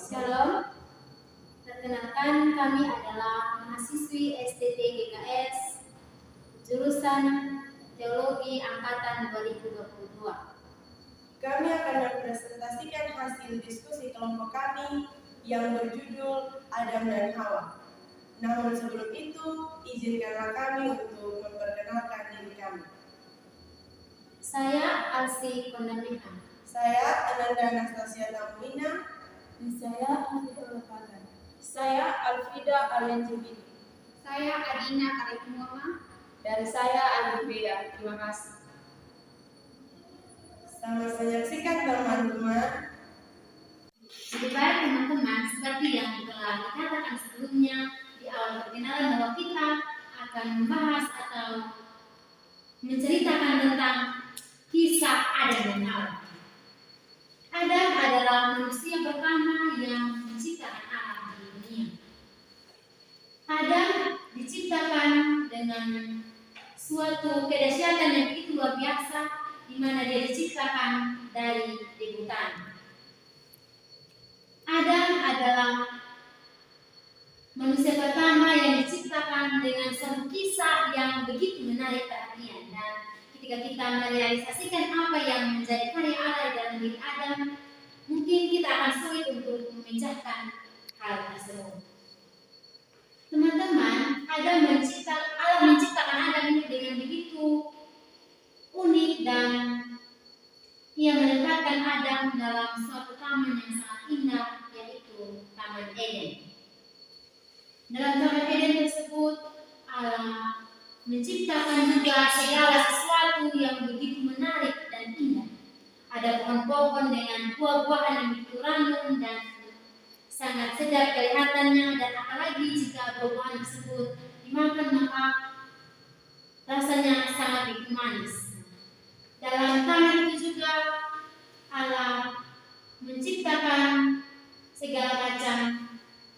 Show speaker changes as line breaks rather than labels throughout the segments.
Shalom, perkenalkan kami adalah mahasiswi STT GKS jurusan Teologi Angkatan 2022.
Kami akan mempresentasikan hasil diskusi kelompok kami yang berjudul Adam dan Hawa. Namun sebelum itu, izinkanlah kami untuk memperkenalkan diri kami.
Saya Alsi Kondamina.
Saya Ananda Anastasia Tamulina.
Dan saya Alfida Lepatan.
Saya Alfida Alenjibini.
Saya Adina Karikmurma.
Dan saya Andrea. Terima kasih.
Selamat menyaksikan teman-teman.
Jadi baik teman-teman, seperti yang telah dikatakan sebelumnya di awal perkenalan bahwa kita akan membahas atau menceritakan tentang kisah Adam dan Hawa. Adam adalah manusia pertama yang diciptakan Allah di dunia. Adam diciptakan dengan suatu kedahsyatan yang begitu luar biasa, di mana dia diciptakan dari debutan. Adam adalah manusia pertama yang diciptakan dengan satu kisah yang begitu menarik perhatian, dan ketika kita merealisasikan apa yang menjadi karya Allah dalam diri Adam, mungkin kita akan sulit untuk memecahkan hal tersebut. Teman-teman, Allah menciptakan Adam ini dengan begitu unik, dan ia menempatkan Adam dalam suatu taman yang sangat indah, yaitu Taman Eden. Dalam Taman Eden tersebut, Allah menciptakan juga segala sesuatu yang begitu menarik dan indah. Ada pohon-pohon dengan buah-buahan yang begitu ranum dan sangat sedap kelihatannya, dan apalagi jika buah-buahan tersebut dimakan maka rasanya sangat begitu manis. Dalam taman itu juga Allah menciptakan segala macam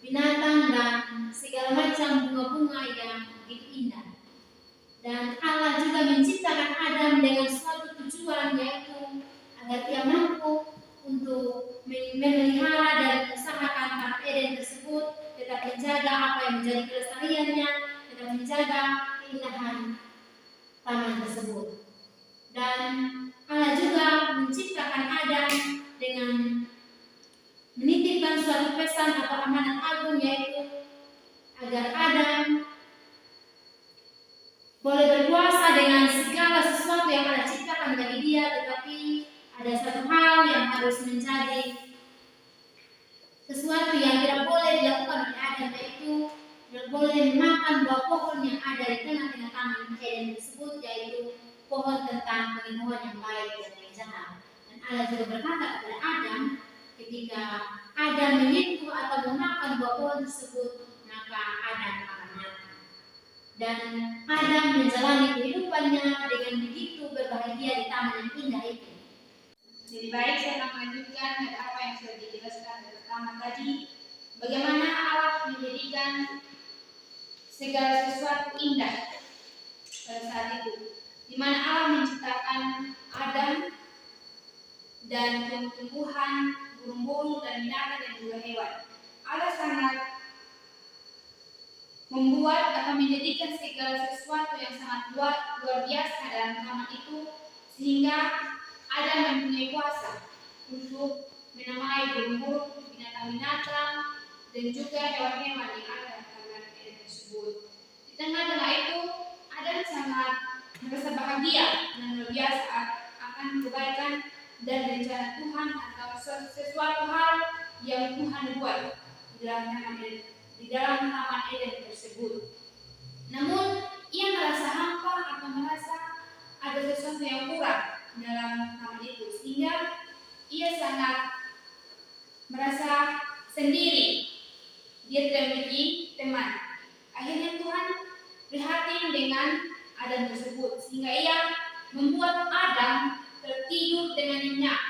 binatang dan segala macam bunga-bunga yang begitu indah. Dan Allah juga menciptakan Adam dengan suatu tujuan, yaitu agar ia mampu untuk memelihara dan mengusahakan Taman Eden tersebut, tetap menjaga apa yang menjadi kelestariannya, tetap menjaga keindahan taman tersebut. Dan Allah juga menciptakan Adam dengan menitipkan suatu pesan atau amanat agung, yaitu agar Adam boleh berkuasa dengan segala sesuatu yang Allah ciptakan bagi dia, tetapi ada satu hal yang harus menjadi sesuatu yang tidak boleh dilakukan oleh Adam, yaitu tidak boleh memakan buah pohon yang ada di tengah-tengah Taman Eden tersebut, yaitu pohon tentang pengetahuan yang baik dan yang jahat. Dan Allah juga berkata kepada Adam, ketika Adam menyentuh atau memakan buah pohon tersebut, maka Adam akan mati. Dan Adam menjalani kehidupannya dengan begitu berbahagia di taman yang indah itu.
Jadi baik, saya akan melanjutkan dari apa yang sudah dijelaskan dari pertama tadi, bagaimana Allah menjadikan segala sesuatu indah pada saat itu, di mana Allah menciptakan Adam dan tumbuh-tumbuhan, burung-burung dan binatang dan juga hewan. Allah sangat membuat atau menjadikan segala sesuatu yang sangat luar biasa dalam taman itu, sehingga Adam mempunyai kuasa untuk menamai burung-burung, binatang-binatang, dan juga hewan-hewan yang ada dalam taman Eden tersebut. Di tengah-tengah itu, Adam sangat merasa bahagia dan luar biasa akan kebaikan dan rencana Tuhan atau sesuatu hal yang Tuhan buat di dalam taman Eden tersebut. Namun ia merasa hampa atau merasa ada sesuatu yang kurang dalam taman itu, sehingga ia sangat merasa sendiri. Dia tidak memiliki teman. Akhirnya Tuhan prihatin dengan Adam tersebut, sehingga ia membuat Adam tertidur dengan nyenyak.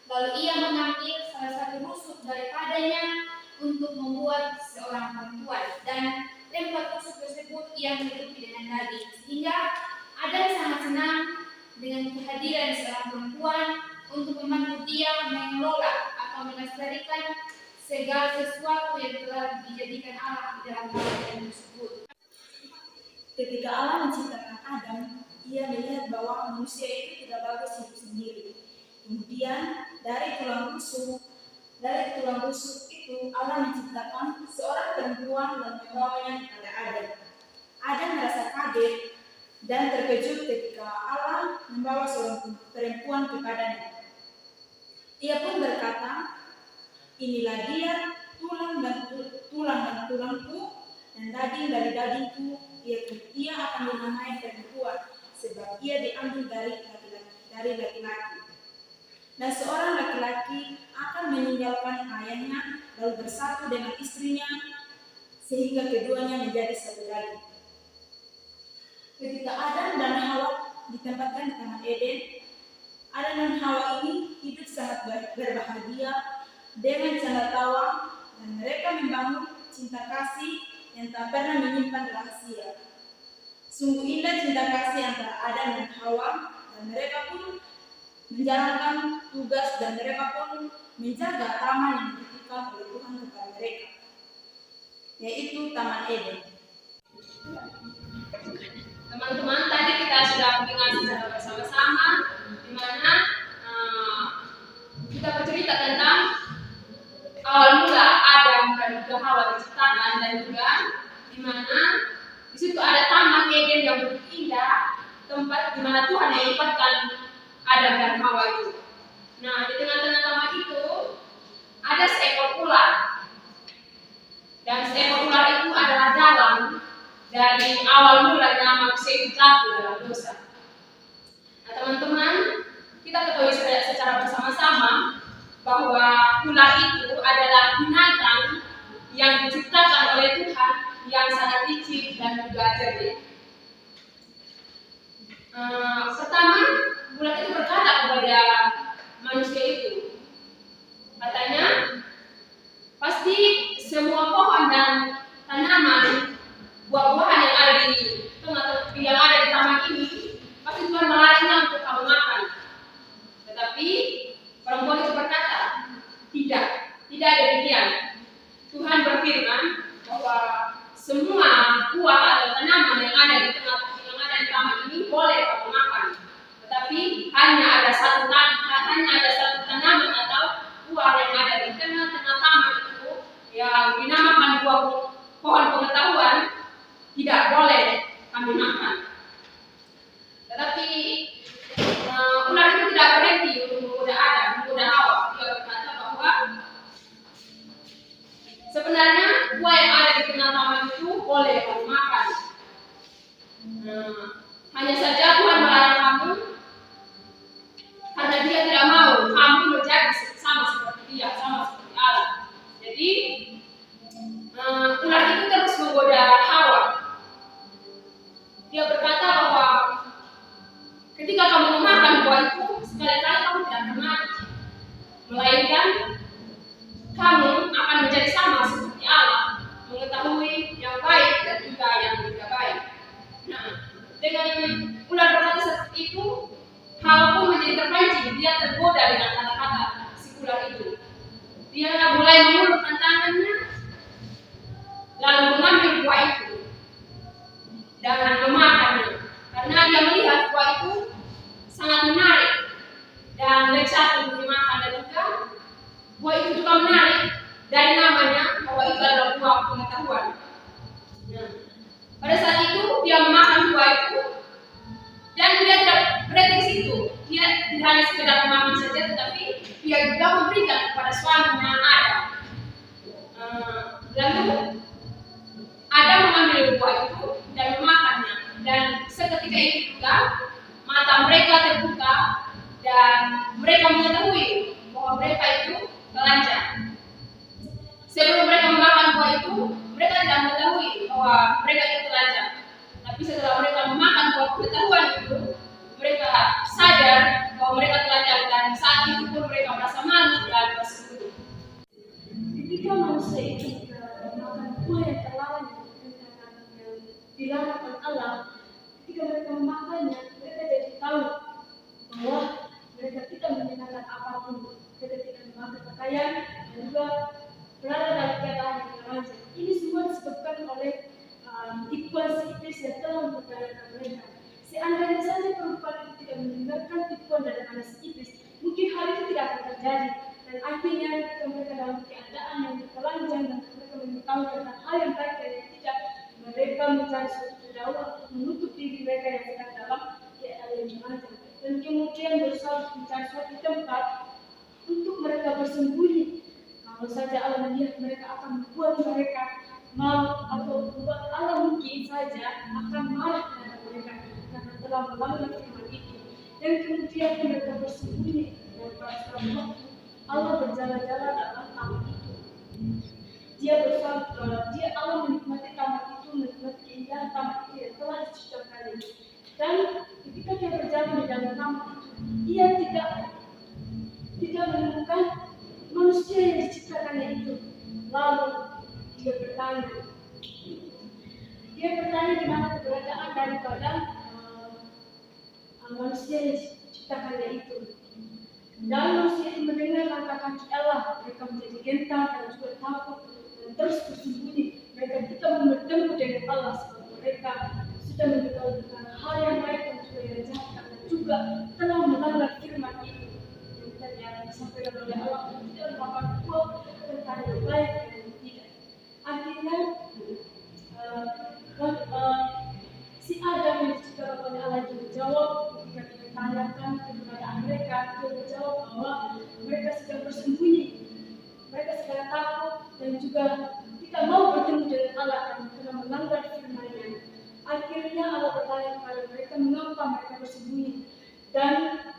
Lalu ia mengambil salah satu rusuk daripadanya untuk membuat seorang perempuan, dan tempat rusuk tersebut ia menutupi dengan daging, sehingga Adam sangat senang dengan kehadiran seorang perempuan untuk membantu dia mengelola atau melestarikan segala sesuatu yang telah dijadikan Allah di dalam Adam tersebut.
Ketika Allah menciptakan Adam, ia melihat bahwa manusia itu tidak bagus hidup sendiri. Kemudian dari tulang rusuk itu Allah menciptakan seorang perempuan dan membawanya kepada Adam. Adam merasa kaget dan terkejut ketika Allah membawa seorang perempuan kepadanya. Ia pun berkata, "Inilah dia, tulang dan tulangku dan daging dari dagingku. Ia akan dinamai perempuan, sebab ia diambil dari laki-laki. Dan seorang laki-laki akan meninggalkan ayahnya lalu bersatu dengan istrinya, sehingga keduanya menjadi satu daging." Ketika Adam dan Hawa ditempatkan di Taman Eden, Adam dan Hawa ini hidup sangat berbahagia dengan canda tawa, dan mereka membangun cinta kasih yang tak pernah menyimpan rahasia. Sungguh indah cinta kasih antara Adam dan Hawa, dan mereka pun menjalankan tugas dan mereka pun menjaga taman yang dititipkan oleh Tuhan kepada mereka, yaitu Taman Eden.
Teman-teman, tadi kita sudah mendengar secara bersama-sama di mana kita bercerita tentang awal mula Adam dan juga Hawa diciptakan, dan juga di mana di situ ada Taman Eden yang begitu indah, tempat di mana Tuhan menempatkan Adam dan Hawa itu. Nah, di tengah-tengah taman itu ada seekor ular, dan seekor ular itu adalah dalang dari awal mulanya manusia itu jatuh dalam dosa. Nah, teman-teman, kita ketahui secara bersama-sama bahwa ular itu adalah binatang yang diciptakan oleh Tuhan yang sangat licik dan juga cerdik. Pertama, ular itu berkata kepada manusia itu, katanya, pasti semua pohon dan tanaman, buah-buahan yang ada di taman ini, pasti Tuhan melarangnya untuk kamu makan. Tetapi perempuan itu berkata, tidak demikian. Tuhan berfirman bahwa semua buah atau tanaman yang ada di taman ini boleh kamu makan. Tetapi hanya ada satu tanaman atau buah yang ada di tengah-tengah taman itu yang dinamakan buah pohon pengetahuan, tidak boleh kami makan. Tetapi ular itu tidak berhenti untuk menggoda Adam, menggoda Hawa. Dia berkata bahwa sebenarnya buah yang ada di tengah taman itu boleh kamu makan. Hanya saja Tuhan melarang kamu karena Dia tidak mau kamu menjadi sama seperti Dia, sama seperti Allah. Jadi ular itu terus menggoda Hawa. Dia berkata bahwa ketika kamu memakan buah itu, sekali-kali kamu tidak akan mati, melainkan kamu akan menjadi sama seperti Allah, mengetahui yang baik dan juga yang tidak baik. Nah, dengan ular berkata seperti itu, Hawa pun menjadi terpancing. Dia tergoda dengan kata-kata si ular itu. Dia mulai mengulurkan tangannya, lalu mengambil buah itu dan memakannya, karena dia melihat buah itu sangat menarik dan lezat untuk dimakan, dan juga buah itu juga menarik dari namanya bahwa itu adalah buah pengetahuan. Nah, pada saat itu dia memakan buah itu dan dia tidak berhenti di situ. Dia tidak hanya sekedar memakan saja, tetapi dia juga memberikan kepada suaminya Adam. Lalu Adam mengambil buah itu dan memakannya, dan seketika itu juga mata mereka terbuka dan mereka mengetahui bahwa mereka itu telanjang. Sebelum mereka memakan buah itu, mereka tidak mengetahui bahwa mereka itu telanjang. Tapi setelah mereka memakan buah pengetahuan itu, mereka sadar bahwa mereka telanjang, dan saat itu pun mereka merasa malu dan bersekutu.
Ketika manusia itu memakan buah yang terlarang yang dilarang oleh Allah, ketika mereka memakannya, mereka jadi tahu bahwa mereka tidak menyenangkan apapun. Mereka tidak memakan pakaian dan juga berada dalam keadaan yang raja. Ini semua disebabkan oleh tipuan si iblis yang telah memperdayakan mereka. Seandainya saja perempuan itu tidak mendengarkan tipuan daripada si iblis, mungkin hal itu tidak akan terjadi. Dan akhirnya ketika mereka dalam keadaan yang bertelanjang dan mereka mengetahui tentang hal yang baik dan yang tidak, mereka mencari suatu dakwah untuk menutup diri mereka yang sedang dalam keadaan yang telanjang. Dan kemudian berusaha mencari suatu tempat untuk mereka bersembunyi. Kalau saja Allah melihat mereka akan membuat mereka malu atau membuat Allah mungkin saja akan marah terhadap mereka karena telah melanggar firman itu. Dan kemudian mereka bersembunyi dan pada suatu waktu Allah berjalan-jalan dalam taman itu. Allah menikmati taman itu, menikmati keindahan taman itu yang telah diciptakan. Dan ketika dia berjalan di dalam taman itu, ia tidak menemukan manusia yang diciptakannya itu. Lalu dia bertanya di mana keberadaan daripada manusia yang diciptakannya itu. Dan manusia itu mendengar langkah kaki Allah, mereka menjadi gentar dan juga takut dan terus bersembunyi. Mereka tidak bertemu dengan Allah sebab mereka sudah mengetahui tentang hal yang baik dan juga yang jahat dan juga telah melanggar firman itu yang disampaikan oleh Allah dan tidak merupakan buah tentang yang baik dan yang tidak. Akhirnya si Adam yang diciptakan oleh Allah itu menjawab ketika ditanyakan keberadaan mereka, dia menjawab bahwa mereka sedang bersembunyi, mereka sedang takut dan juga tidak mau bertemu dengan Allah karena telah melanggar firman-Nya. Akhirnya Allah bertanya kepada mereka mengapa mereka bersembunyi, dan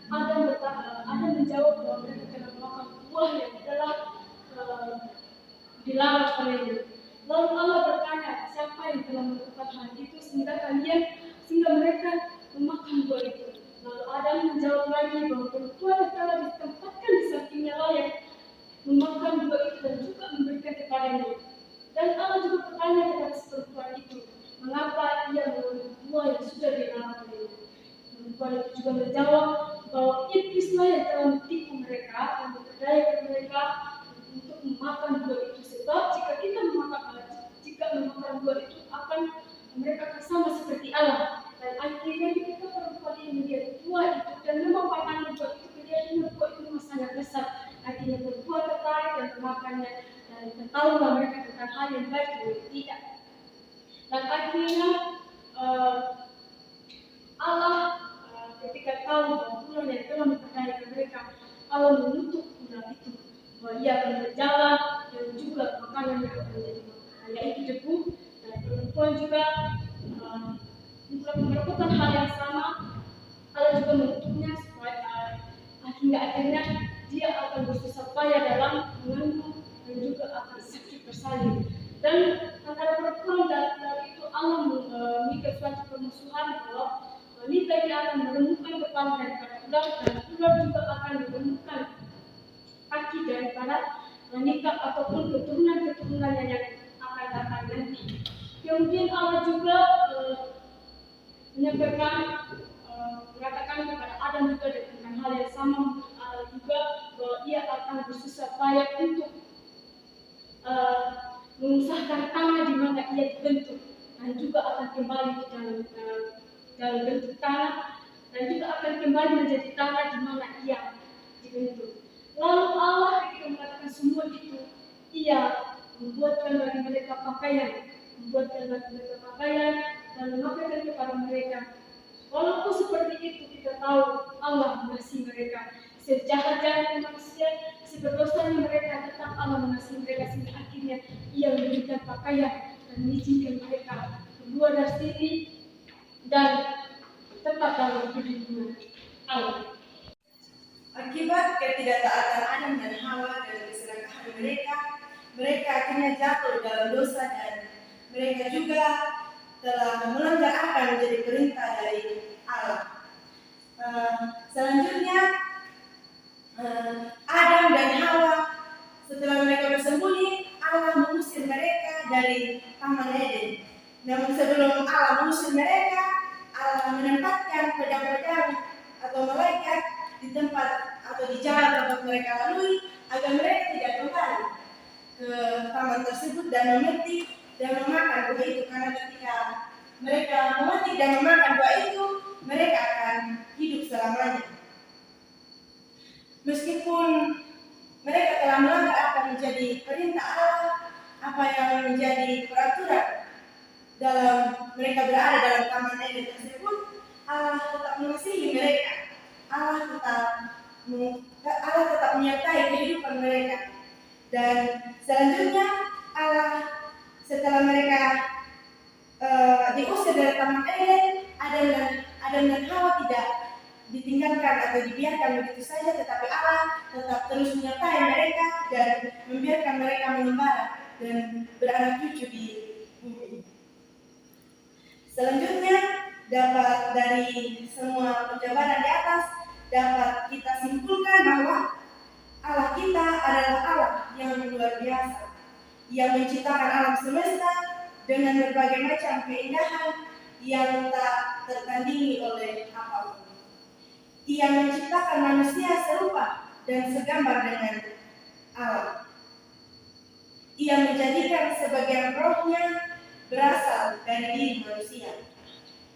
Adam menjawab bahwa mereka telah memakan buah yang telah dilarang olehnya. Lalu Allah bertanya, siapa yang telah melakukan hal itu sehingga mereka memakan buah itu? Lalu Adam menjawab lagi bahwa perempuan yang telah ditempatkan di sampingnya layak memakan buah itu dan juga memberikan kepadanya. Dan Allah juga bertanya kepada si perempuan itu, mengapa ia mengambil buah yang sudah dilarang olehnya? Perempuan itu juga menjawab bahwa iblislah yang telah menipu mereka dan memperdayakan mereka untuk memakan buah itu. Sebab jika memakan buah itu mereka akan sama seperti Allah. Dan akhirnya ketika perempuan ini melihat buah itu dan memang pandangan buah itu, kelihatannya buah itu memang sangat besar. Akhirnya perempuan tertarik dan memakannya dan ketahuilah mereka tentang hal yang baik dan yang tidak. Dan akhirnya Allah ketika tahu bahwa ular yang telah memperdayakan mereka, Allah menutup ular itu bahwa ia akan berjalan dan juga makanannya akan menjadi yaitu debu. Dan perempuan juga melakukan hal yang sama. Allah juga menutupnya supaya hingga akhirnya dia akan bersusah payah dalam mengandung dan juga akan sakit bersalin. Dan antara perempuan dan ular itu Allah memikirkan suatu permusuhan bahwa wanita ini akan meremukkan kepala daripada ular dan ular juga akan meremukkan kaki daripada wanita ataupun keturunan-keturunannya yang akan datang nanti. Kemudian Allah juga mengatakan kepada Adam juga dengan hal yang sama juga bahwa ia akan bersusah payah untuk mengusahakan tanah di mana ia dibentuk dan juga akan kembali ke dalam bentuk tanah dan juga akan kembali menjadi tanah di mana ia dibentuk. Lalu Allah ketika mengatakan semua itu, ia membuatkan bagi mereka pakaian dan memakaikan kepada mereka. Walaupun seperti itu, kita tahu Allah mengasihi mereka. Sejahat-jahatnya manusia, seberdosanya mereka, tetap Allah mengasihi mereka sehingga akhirnya ia memberikan pakaian dan mengizinkan mereka keluar dari sini dan tetap dalam perlindungan Allah.
Akibat ketidaktaatan Adam dan Hawa dan keserakahan mereka akhirnya jatuh dalam dosa dan mereka juga telah melanggar apa yang menjadi perintah dari Allah. Selanjutnya Adam dan Hawa setelah mereka bersembunyi, Allah mengusir mereka dari Taman Eden. Namun sebelum Allah mengusir mereka, Allah menempatkan pedang-pedang atau malaikat di tempat atau di jalan tempat mereka lalui agar mereka tidak kembali ke taman tersebut dan memetik dan memakan buah itu, karena ketika mereka memetik dan memakan buah itu, mereka akan hidup selamanya. Meskipun mereka telah melanggar apa yang menjadi perintah Allah, apa yang menjadi peraturan dalam mereka berada dalam taman Eden tersebut, Allah tetap mengasihi mereka. Allah tetap menyertai kehidupan mereka. Dan selanjutnya Allah setelah mereka diusir dari taman Eden, Adam dan Hawa tidak ditinggalkan atau dibiarkan begitu saja, tetapi Allah tetap terus menyertai mereka dan membiarkan mereka mengembara dan beranak cucu di bumi. Selanjutnya, dapat dari semua penjabaran di atas dapat kita simpulkan bahwa Allah kita adalah Allah yang luar biasa, yang menciptakan alam semesta dengan berbagai macam keindahan yang tak tertandingi oleh apapun. Ia menciptakan manusia serupa dan segambar dengan Allah. Ia menjadikan sebagian rohnya berasal dari diri manusia.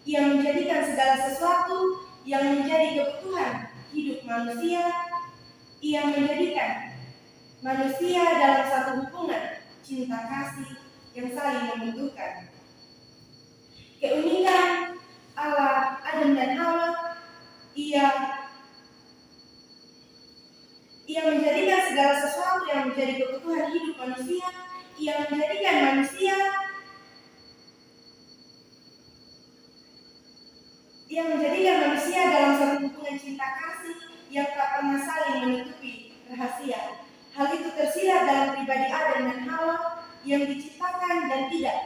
Ia menjadikan segala sesuatu yang menjadi kebutuhan hidup manusia. Ia menjadikan manusia dalam satu hubungan cinta kasih yang saling membutuhkan. Keunikan Allah Adam dan Hawa, ia menjadikan segala sesuatu yang menjadi kebutuhan hidup manusia. Ia menjadikan manusia dalam satu hubungan cinta kasih yang tak pernah saling menutupi rahasia. Hal itu tersirat dalam pribadi Adam dan Hawa yang diciptakan dan tidak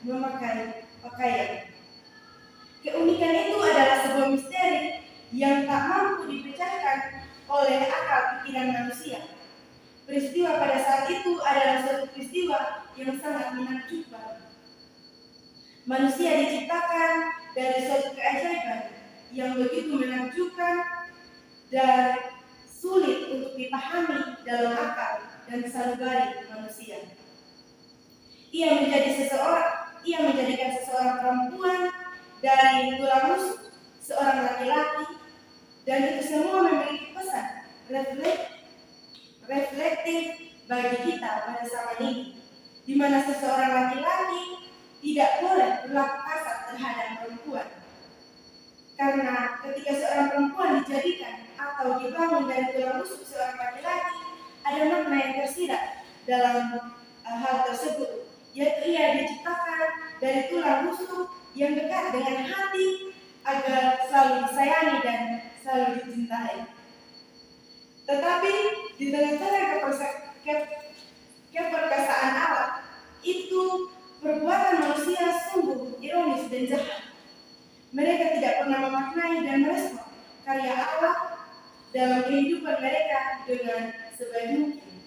memakai pakaian. Keunikan itu adalah sebuah misteri yang tak mampu dipecahkan oleh akal pikiran manusia. Peristiwa pada saat itu adalah suatu peristiwa yang sangat menakjubkan. Manusia diciptakan dari suatu keajaiban yang begitu menakjubkan dan sulit untuk dipahami dalam akal dan sanubari manusia. Ia menjadikan seseorang perempuan dari tulang rusuk seorang laki-laki, dan itu semua memiliki pesan reflektif bagi kita pada zaman ini, di mana seseorang laki-laki tidak boleh berlaku kasar terhadap perempuan. Karena ketika seorang perempuan dijadikan atau dibangun dari tulang rusuk seorang laki-laki, ada makna yang tersirat dalam hal tersebut, yaitu ia diciptakan dari tulang rusuk yang dekat dengan hati agar selalu disayangi dan selalu dicintai. Tetapi di tengah-tengah keperkasaan Allah itu, perbuatan manusia sungguh ironis dan jahat. Mereka tidak pernah memaknai dan merespon karya Allah dalam kehidupan mereka dengan sebaik mungkin.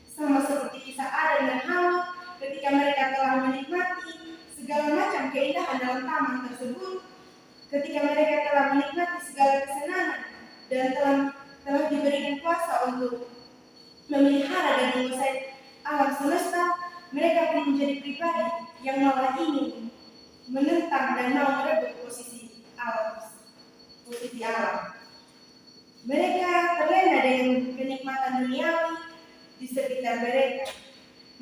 Sama seperti kisah Adam dan Hawa ketika mereka telah menikmati segala macam keindahan dalam taman tersebut, ketika mereka telah menikmati segala kesenangan dan telah diberikan kuasa untuk memelihara dan menguasai alam semesta, mereka pun menjadi pribadi yang malah ingin menentang dan mau merebut posisi alam. Mereka terlena dengan kenikmatan duniawi di sekitar mereka.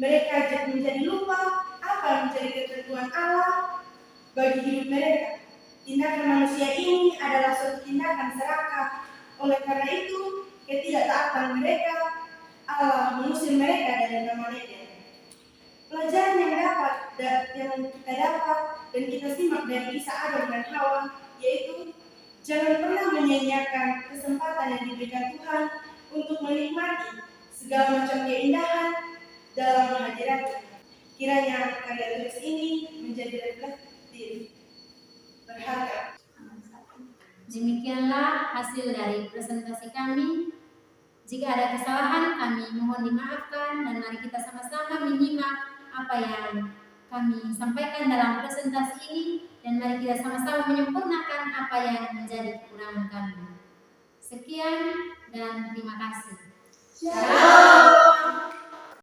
Mereka menjadi lupa apa yang menjadi ketentuan Allah bagi hidup mereka. Tindakan manusia ini adalah suatu tindakan serakah. Oleh karena itu, ketidaktaatan mereka, Allah mengusir mereka dari taman Eden. Pelajaran yang kita dapat dan kita simak dari kisah Adam dan Hawa, yaitu jangan pernah menyia-nyiakan kesempatan yang diberikan Tuhan untuk menikmati segala macam keindahan dalam hadiratnya. Kiranya karya tulis ini menjadi reflektif berharga.
Demikianlah hasil dari presentasi kami. Jika ada kesalahan, kami mohon dimaafkan, dan mari kita sama-sama menyimak apa yang kami sampaikan dalam presentasi ini, dan mari kita sama-sama menyempurnakan apa yang menjadi kekurangan kami. Sekian dan terima kasih.
Shalom.